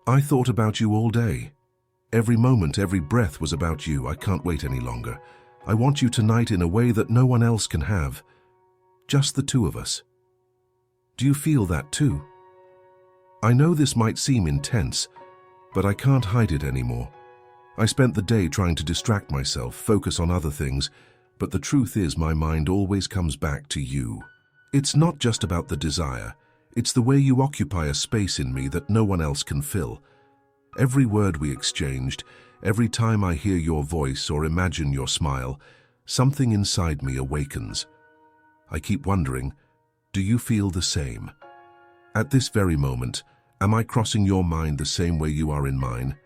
I thought about you all day. Every moment, every breath was about you. I can't wait any longer. I want you tonight in a way that no one else can have. Just the two of us. Do you feel that too? I know this might seem intense, but I can't hide it anymore. I spent the day trying to distract myself, focus on other things, but the truth is my mind always comes back to you. It's not just about the desire. It's the way you occupy a space in me that no one else can fill. Every word we exchanged, every time I hear your voice or imagine your smile, something inside me awakens. I keep wondering, do you feel the same? At this very moment, am I crossing your mind the same way you are in mine?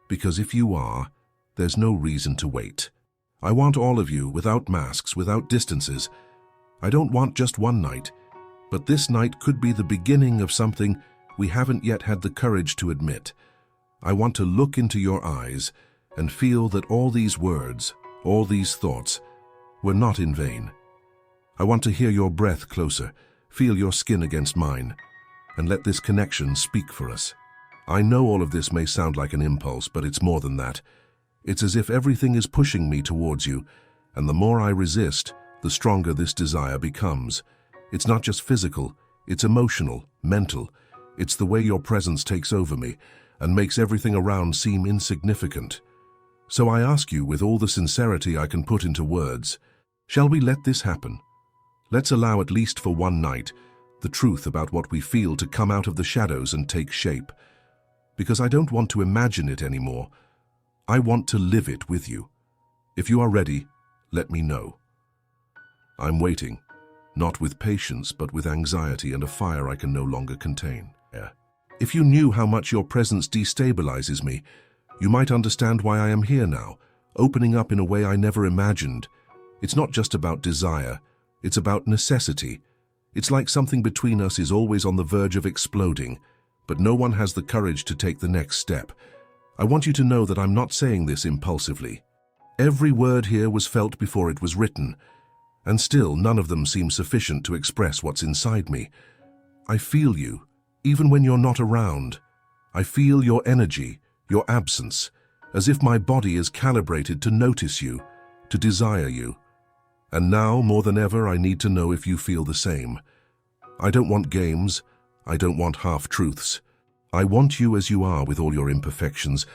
Because if you are, there's no reason to wait. I want all of you, without masks, without distances. I don't want just one night, but this night could be the beginning of something we haven't yet had the courage to admit. I want to look into your eyes and feel that all these words, all these thoughts, were not in vain. I want to hear your breath closer, feel your skin against mine, and let this connection speak for us. I know all of this may sound like an impulse, but it's more than that. It's as if everything is pushing me towards you, and the more I resist, the stronger this desire becomes. It's not just physical, it's emotional, mental. It's the way your presence takes over me and makes everything around seem insignificant. So I ask you with all the sincerity I can put into words, shall we let this happen? Let's allow, at least for one night, the truth about what we feel to come out of the shadows and take shape. Because I don't want to imagine it anymore. I want to live it with you. If you are ready, let me know. I'm waiting, not with patience, but with anxiety and a fire I can no longer contain. If you knew how much your presence destabilizes me, you might understand why I am here now, opening up in a way I never imagined. It's not just about desire, it's about necessity. It's like something between us is always on the verge of exploding, but no one has the courage to take the next step. I want you to know that I'm not saying this impulsively. Every word here was felt before it was written, and still none of them seem sufficient to express what's inside me. I feel you, even when you're not around. I feel your energy, your absence, as if my body is calibrated to notice you, to desire you. And now, more than ever, I need to know if you feel the same. I don't want games. I don't want half-truths. I want you as you are with all your imperfections,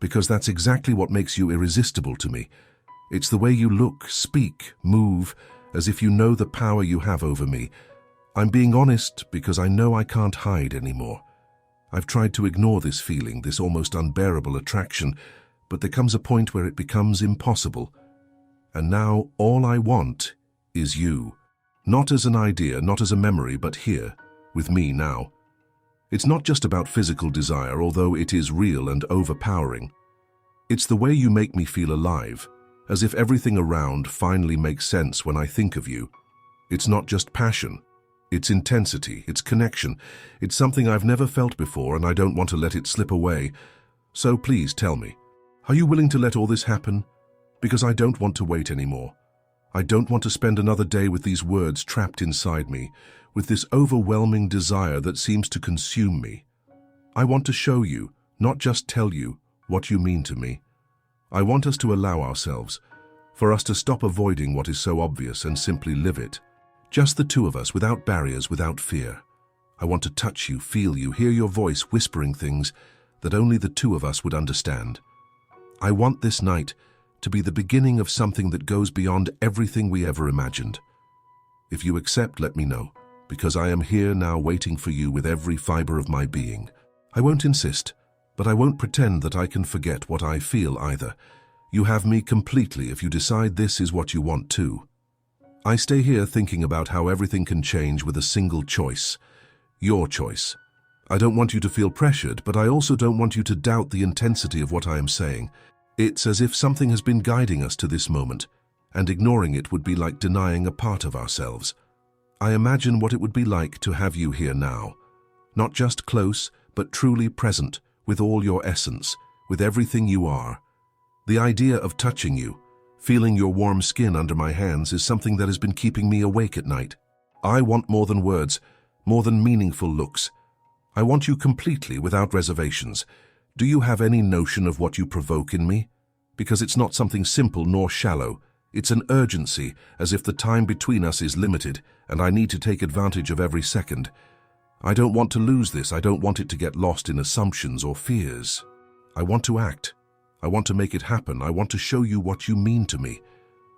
because that's exactly what makes you irresistible to me. It's the way you look, speak, move, as if you know the power you have over me. I'm being honest because I know I can't hide anymore. I've tried to ignore this feeling, this almost unbearable attraction, but there comes a point where it becomes impossible. And now all I want is you. Not as an idea, not as a memory, but here, with me now. It's not just about physical desire, although it is real and overpowering. It's the way you make me feel alive, as if everything around finally makes sense when I think of you. It's not just passion. It's intensity, it's connection. It's something I've never felt before, and I don't want to let it slip away. So please tell me, are you willing to let all this happen? Because I don't want to wait anymore. I don't want to spend another day with these words trapped inside me, with this overwhelming desire that seems to consume me. I want to show you, not just tell you, what you mean to me. I want us to allow ourselves, for us to stop avoiding what is so obvious and simply live it. Just the two of us, without barriers, without fear. I want to touch you, feel you, hear your voice whispering things that only the two of us would understand. I want this night to be the beginning of something that goes beyond everything we ever imagined. If you accept, let me know, because I am here now waiting for you with every fiber of my being. I won't insist, but I won't pretend that I can forget what I feel either. You have me completely if you decide this is what you want too. I stay here thinking about how everything can change with a single choice. Your choice. I don't want you to feel pressured, but I also don't want you to doubt the intensity of what I am saying. It's as if something has been guiding us to this moment, and ignoring it would be like denying a part of ourselves. I imagine what it would be like to have you here now. Not just close, but truly present, with all your essence, with everything you are. The idea of touching you, feeling your warm skin under my hands, is something that has been keeping me awake at night. I want more than words, more than meaningful looks. I want you completely, without reservations, Do you have any notion of what you provoke in me? Because it's not something simple nor shallow. It's an urgency, as if the time between us is limited, and I need to take advantage of every second. I don't want to lose this. I don't want it to get lost in assumptions or fears. I want to act. I want to make it happen. I want to show you what you mean to me.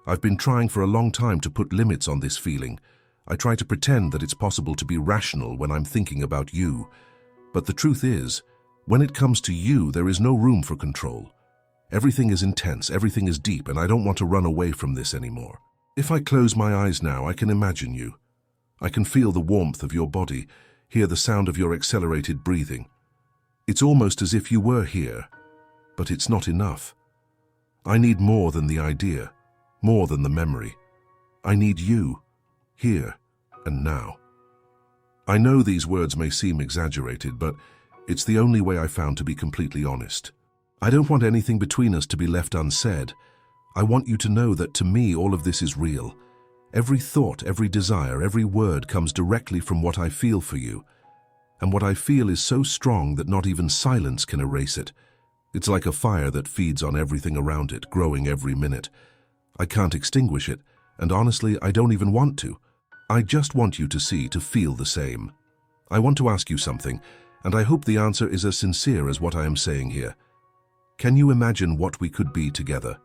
I've been trying for a long time to put limits on this feeling. I try to pretend that it's possible to be rational when I'm thinking about you. But the truth is, when it comes to you, there is no room for control. Everything is intense, everything is deep, and I don't want to run away from this anymore. If I close my eyes now, I can imagine you. I can feel the warmth of your body, hear the sound of your accelerated breathing. It's almost as if you were here, but it's not enough. I need more than the idea, more than the memory. I need you, here and now. I know these words may seem exaggerated, but it's the only way I found to be completely honest. I don't want anything between us to be left unsaid. I want you to know that to me all of this is real. Every thought, every desire, every word comes directly from what I feel for you. And what I feel is so strong that not even silence can erase it. It's like a fire that feeds on everything around it, growing every minute. I can't extinguish it, and honestly, I don't even want to. I just want you to see, to feel the same. I want to ask you something, and I hope the answer is as sincere as what I am saying here. Can you imagine what we could be together?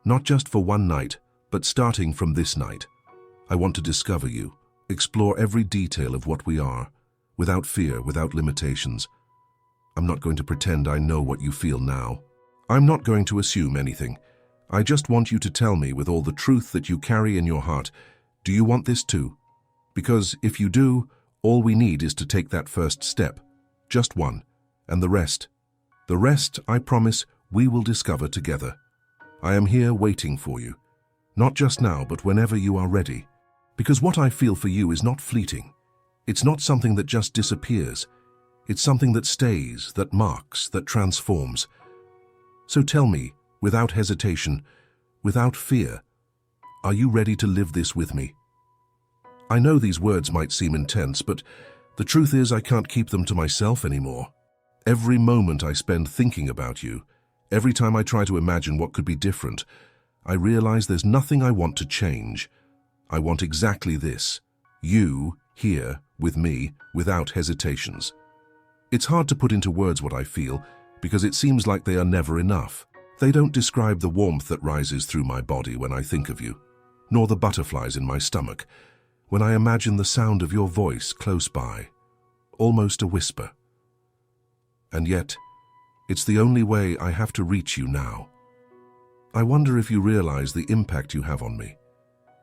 Not just for one night, but starting from this night. I want to discover you, explore every detail of what we are, without fear, without limitations. I'm not going to pretend I know what you feel now. I'm not going to assume anything. I just want you to tell me with all the truth that you carry in your heart, do you want this too? Because if you do, all we need is to take that first step. Just one. And the rest, I promise, we will discover together. I am here waiting for you. Not just now, but whenever you are ready. Because what I feel for you is not fleeting. It's not something that just disappears. It's something that stays, that marks, that transforms. So tell me, without hesitation, without fear, are you ready to live this with me? I know these words might seem intense, but the truth is I can't keep them to myself anymore. Every moment I spend thinking about you, every time I try to imagine what could be different, I realize there's nothing I want to change. I want exactly this. You, here, with me, without hesitations. It's hard to put into words what I feel, because it seems like they are never enough. They don't describe the warmth that rises through my body when I think of you, nor the butterflies in my stomach, when I imagine the sound of your voice close by, almost a whisper. And yet, it's the only way I have to reach you now. I wonder if you realize the impact you have on me.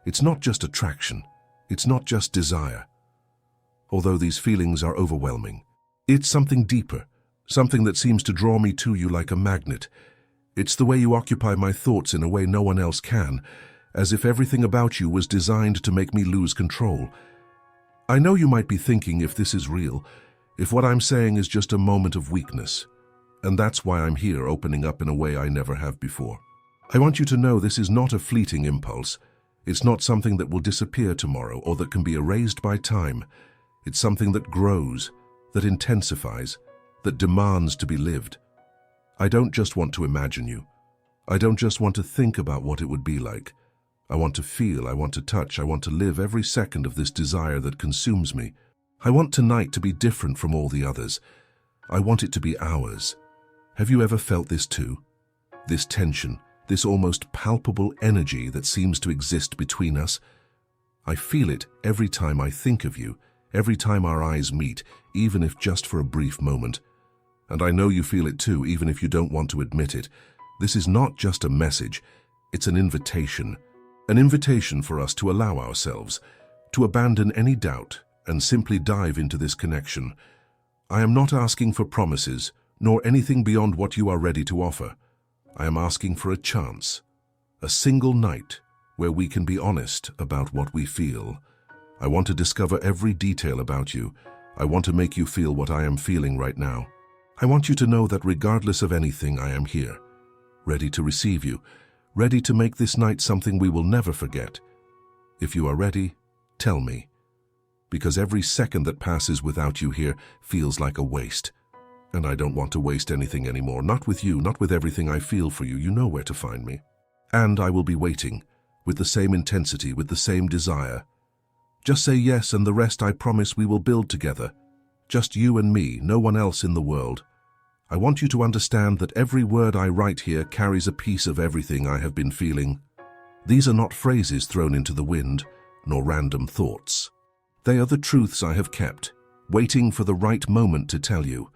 It's not just attraction. It's not just desire. Although these feelings are overwhelming, it's something deeper, something that seems to draw me to you like a magnet. It's the way you occupy my thoughts in a way no one else can, as if everything about you was designed to make me lose control. I know you might be thinking if this is real, if what I'm saying is just a moment of weakness. And that's why I'm here, opening up in a way I never have before. I want you to know this is not a fleeting impulse. It's not something that will disappear tomorrow or that can be erased by time. It's something that grows, that intensifies, that demands to be lived. I don't just want to imagine you. I don't just want to think about what it would be like. I want to feel, I want to touch, I want to live every second of this desire that consumes me. I want tonight to be different from all the others. I want it to be ours. Have you ever felt this too? This tension, this almost palpable energy that seems to exist between us? I feel it every time I think of you, every time our eyes meet, even if just for a brief moment. And I know you feel it too, even if you don't want to admit it. This is not just a message, it's an invitation for us to allow ourselves, to abandon any doubt and simply dive into this connection. I am not asking for promises, nor anything beyond what you are ready to offer. I am asking for a chance, a single night where we can be honest about what we feel. I want to discover every detail about you. I want to make you feel what I am feeling right now. I want you to know that regardless of anything, I am here, ready to receive you, ready to make this night something we will never forget. If you are ready, tell me, because every second that passes without you here feels like a waste. And I don't want to waste anything anymore, not with you, not with everything I feel for you. You know where to find me. And I will be waiting, with the same intensity, with the same desire. Just say yes, and the rest I promise we will build together. Just you and me, no one else in the world. I want you to understand that every word I write here carries a piece of everything I have been feeling. These are not phrases thrown into the wind, nor random thoughts. They are the truths I have kept, waiting for the right moment to tell you.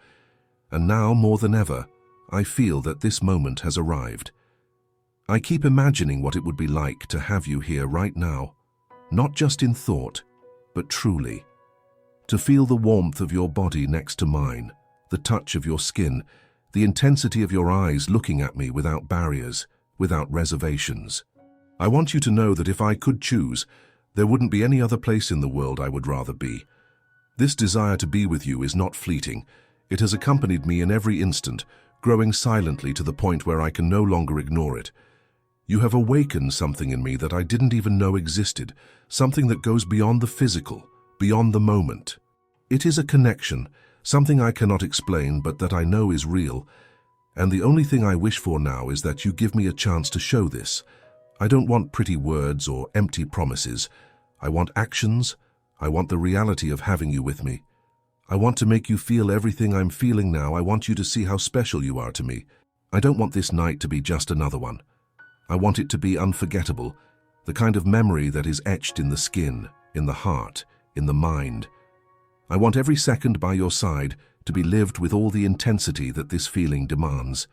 And now, more than ever, I feel that this moment has arrived. I keep imagining what it would be like to have you here right now, not just in thought, but truly. To feel the warmth of your body next to mine, the touch of your skin, the intensity of your eyes looking at me without barriers, without reservations. I want you to know that if I could choose, there wouldn't be any other place in the world I would rather be. This desire to be with you is not fleeting. It has accompanied me in every instant, growing silently to the point where I can no longer ignore it. You have awakened something in me that I didn't even know existed, something that goes beyond the physical, beyond the moment. It is a connection, something I cannot explain but that I know is real, and the only thing I wish for now is that you give me a chance to show this. I don't want pretty words or empty promises. I want actions. I want the reality of having you with me. I want to make you feel everything I'm feeling now. I want you to see how special you are to me. I don't want this night to be just another one. I want it to be unforgettable, the kind of memory that is etched in the skin, in the heart, in the mind. I want every second by your side to be lived with all the intensity that this feeling demands.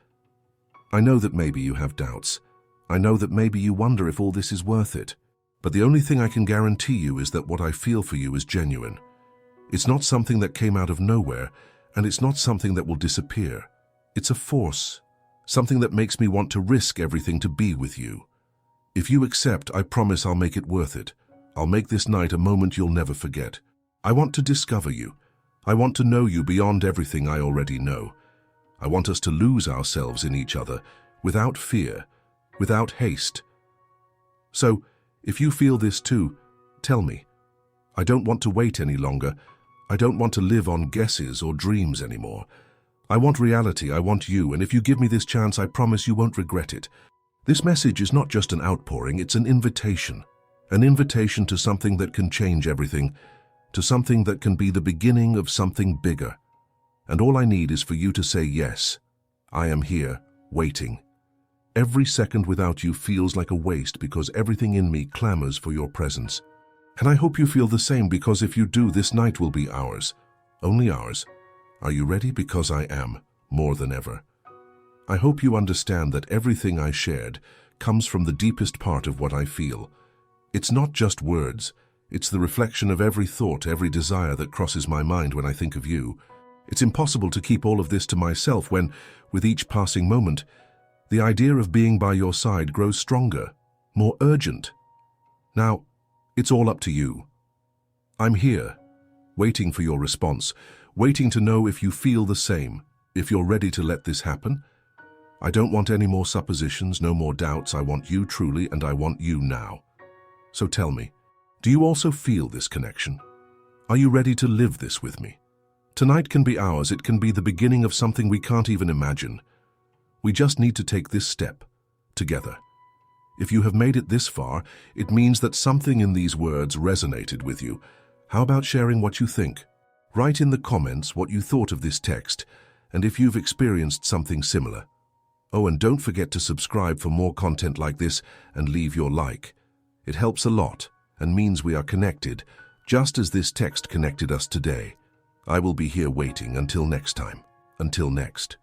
I know that maybe you have doubts. I know that maybe you wonder if all this is worth it. But the only thing I can guarantee you is that what I feel for you is genuine. It's not something that came out of nowhere, and it's not something that will disappear. It's a force, something that makes me want to risk everything to be with you. If you accept, I promise I'll make it worth it. I'll make this night a moment you'll never forget. I want to discover you. I want to know you beyond everything I already know. I want us to lose ourselves in each other, without fear, without haste. So, if you feel this too, tell me. I don't want to wait any longer. I don't want to live on guesses or dreams anymore. I want reality, I want you, and if you give me this chance, I promise you won't regret it. This message is not just an outpouring, it's an invitation to something that can change everything, to something that can be the beginning of something bigger. And all I need is for you to say yes. I am here, waiting. Every second without you feels like a waste because everything in me clamors for your presence. And I hope you feel the same, because if you do, this night will be ours. Only ours. Are you ready? Because I am, more than ever. I hope you understand that everything I shared comes from the deepest part of what I feel. It's not just words. It's the reflection of every thought, every desire that crosses my mind when I think of you. It's impossible to keep all of this to myself when, with each passing moment, the idea of being by your side grows stronger, more urgent. Now, it's all up to you. I'm here, waiting for your response, waiting to know if you feel the same, if you're ready to let this happen. I don't want any more suppositions, no more doubts. I want you truly, and I want you now. So tell me, do you also feel this connection? Are you ready to live this with me? Tonight can be ours. It can be the beginning of something we can't even imagine. We just need to take this step, together. If you have made it this far, it means that something in these words resonated with you. How about sharing what you think? Write in the comments what you thought of this text, and if you've experienced something similar. Oh, and don't forget to subscribe for more content like this and leave your like. It helps a lot and means we are connected, just as this text connected us today. I will be here waiting until next time. Until next.